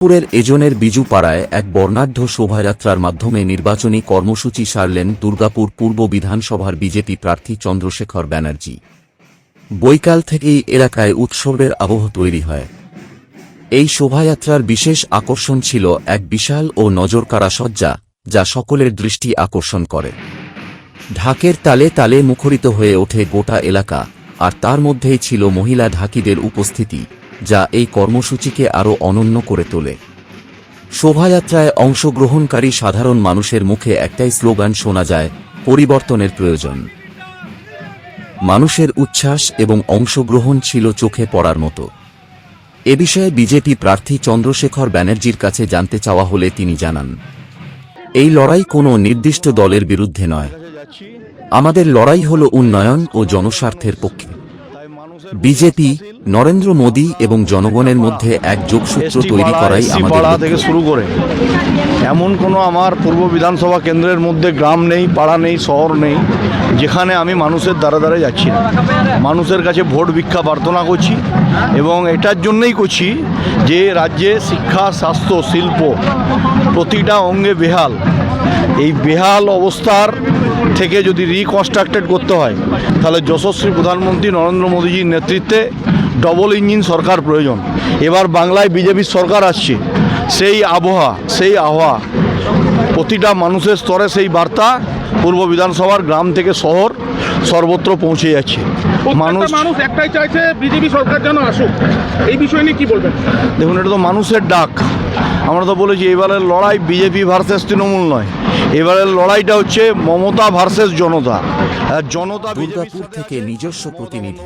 পুরের এজনের বিজুপাড়ায় এক বর্ণাঢ্য শোভাযাত্রার মাধ্যমে নির্বাচনী কর্মসূচি সারলেন দুর্গাপুর পূর্ব বিধানসভার বিজেপি প্রার্থী চন্দ্রশেখর ব্যানার্জি। বৈকাল থেকেই এলাকায় উৎসবের আবহ তৈরি হয়। এই শোভাযাত্রার বিশেষ আকর্ষণ ছিল এক বিশাল ও নজরকাড়া সজ্জা, যা সকলের দৃষ্টি আকর্ষণ করে। ঢাকের তালে তালে মুখরিত হয়ে ওঠে গোটা এলাকা, আর তার মধ্যেই ছিল মহিলা ঢাকিদের উপস্থিতি, যা এই কর্মসূচিকে আরও অনন্য করে তোলে। শোভাযাত্রায় অংশগ্রহণকারী সাধারণ মানুষের মুখে একটাই স্লোগান শোনা যায়, পরিবর্তনের প্রয়োজন। মানুষের উচ্ছ্বাস এবং অংশগ্রহণ ছিল চোখে পড়ার মতো। এ বিষয়ে বিজেপি প্রার্থী চন্দ্রশেখর ব্যানার্জির কাছে জানতে চাওয়া হলে তিনি জানান, এই লড়াই কোনো নির্দিষ্ট দলের বিরুদ্ধে নয়। আমাদের লড়াই হল উন্নয়ন ও জনস্বার্থের পক্ষে। বিজেপি, নরেন্দ্র মোদী এবং জনগণের মধ্যে এক যোগসূত্র তৈরি করাই আমাদের লক্ষ্য। থেকে শুরু করে এমন কোনো আমার পূর্ব বিধানসভা কেন্দ্রের মধ্যে গ্রাম নেই, পাড়া নেই, শহর নেই যেখানে আমি মানুষের দ্বারা দ্বারা যাচ্ছি না। মানুষের কাছে ভোট ভিক্ষা প্রার্থনা করছি, এবং এটার জন্যই করছি যে রাজ্যে শিক্ষা, স্বাস্থ্য, শিল্প প্রতিটা অঙ্গে বেহাল। এই বেহাল অবস্থার থেকে যদি রিকনস্ট্রাক্টেড করতে হয়, তাহলে যশস্বী প্রধানমন্ত্রী নরেন্দ্র মোদীজির নেতৃত্বে ডবল ইঞ্জিন সরকার প্রয়োজন। এবার বাংলায় বিজেপির সরকার আসছে, সেই আবহাওয়া প্রতিটা মানুষের স্তরে সেই বার্তা পূর্ব বিধানসভার গ্রাম থেকে শহর সর্বত্র পৌঁছে যাচ্ছে। মানুষ একটাই চাইছে বিজেপি সরকার যেন আসুক। এই বিষয় নিয়ে কি বলবেন? দেখুন, এটা তো মানুষের ডাক। আমরা তো বলেছি এবারের লড়াই বিজেপি ভার্সেস তৃণমূল নয়, এবারের লড়াইটা হচ্ছে মমতা ভার্সেস জনতা। দুর্গাপুর থেকে নিজস্ব প্রতিনিধি।